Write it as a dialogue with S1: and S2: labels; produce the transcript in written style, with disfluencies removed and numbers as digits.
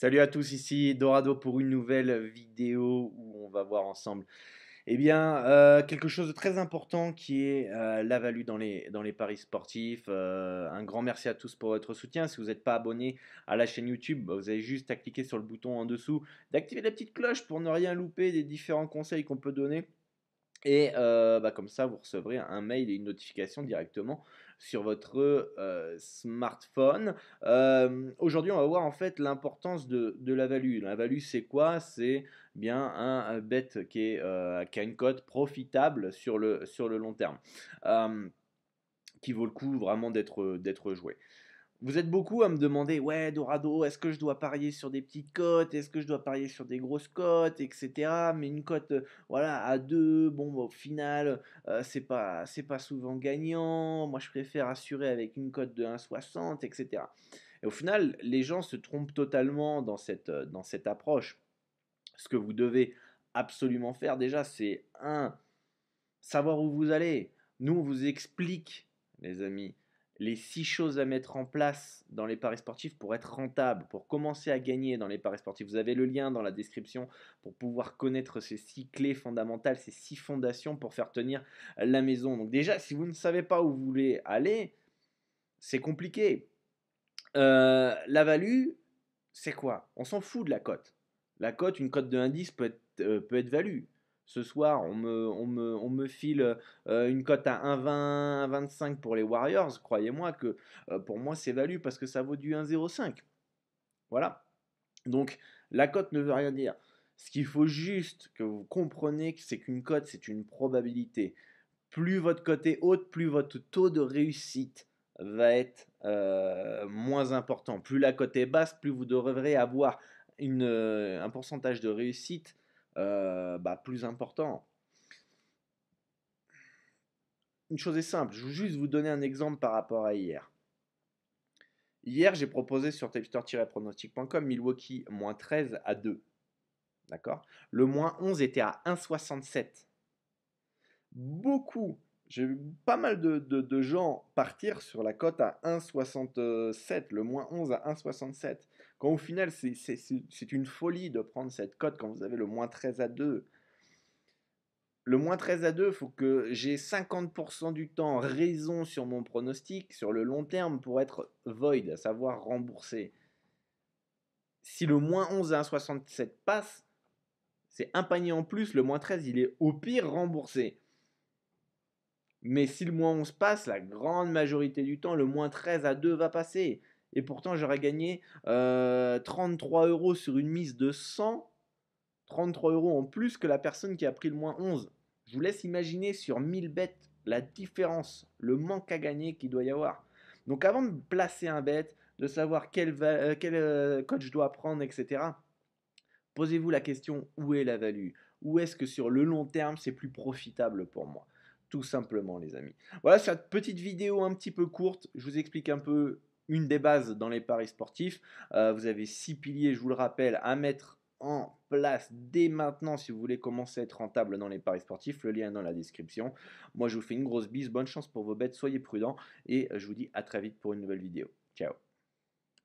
S1: Salut à tous, ici Dorado pour une nouvelle vidéo où on va voir ensemble quelque chose de très important qui est la value dans les paris sportifs. Un grand merci à tous pour votre soutien. Si vous n'êtes pas abonné à la chaîne YouTube, vous avez juste à cliquer sur le bouton en dessous, d'activer la petite cloche pour ne rien louper des différents conseils qu'on peut donner. Et comme ça, vous recevrez un mail et une notification directement sur votre smartphone. Aujourd'hui, on va voir en fait l'importance de la value. La value, c'est quoi? C'est bien un bet qui a une cote profitable sur le long terme, euh, qui vaut le coup vraiment d'être joué. Vous êtes beaucoup à me demander, ouais, Dorado, est-ce que je dois parier sur des petites cotes? Est-ce que je dois parier sur des grosses cotes, etc. Mais une cote, voilà, à 2, bon, bah, au final, c'est pas souvent gagnant. Moi, je préfère assurer avec une cote de 1,60, etc. Et au final, les gens se trompent totalement dans cette approche. Ce que vous devez absolument faire, déjà, c'est savoir où vous allez. Nous, on vous explique, les amis, les 6 choses à mettre en place dans les paris sportifs pour être rentable, pour commencer à gagner dans les paris sportifs. Vous avez le lien dans la description pour pouvoir connaître ces 6 clés fondamentales, ces 6 fondations pour faire tenir la maison. Donc déjà, si vous ne savez pas où vous voulez aller, c'est compliqué. La value, c'est quoi? On s'en fout de la cote. La cote, une cote de indice peut être value. Ce soir, on me file une cote à 1,20, 1,25 pour les Warriors. Croyez-moi que pour moi, c'est value parce que ça vaut du 1,05. Voilà. Donc, la cote ne veut rien dire. Ce qu'il faut juste que vous compreniez, c'est qu'une cote, c'est une probabilité. Plus votre cote est haute, plus votre taux de réussite va être moins important. Plus la cote est basse, plus vous devrez avoir un pourcentage de réussite plus important. Une chose est simple, je vais juste vous donner un exemple par rapport à hier. Hier, j'ai proposé sur tipster-pronostic.com Milwaukee moins 13 à 2. D'accord. Le moins 11 était à 1,67. J'ai vu pas mal de gens partir sur la cote à 1,67, le moins 11 à 1,67. Quand au final, c'est une folie de prendre cette cote quand vous avez le moins 13 à 2. Le moins 13 à 2, il faut que j'ai 50% du temps raison sur mon pronostic, sur le long terme, pour être void, à savoir remboursé. Si le moins 11 à 1,67 passe, c'est un panier en plus, le moins 13, il est au pire remboursé. Mais si le moins 11 passe, la grande majorité du temps, le moins 13 à 2 va passer. Et pourtant, j'aurais gagné 33 euros sur une mise de 100, 33 euros en plus que la personne qui a pris le moins 11. Je vous laisse imaginer sur 1000 bêtes la différence, le manque à gagner qu'il doit y avoir. Donc avant de placer un bet, de savoir quel code je dois prendre, etc., posez-vous la question, où est la value? Où est-ce que sur le long terme, c'est plus profitable pour moi? Tout simplement, les amis. Voilà, cette petite vidéo un petit peu courte. Je vous explique un peu une des bases dans les paris sportifs. Vous avez 6 piliers, je vous le rappelle, à mettre en place dès maintenant si vous voulez commencer à être rentable dans les paris sportifs. Le lien est dans la description. Moi, je vous fais une grosse bise. Bonne chance pour vos bêtes. Soyez prudents. Et je vous dis à très vite pour une nouvelle vidéo. Ciao.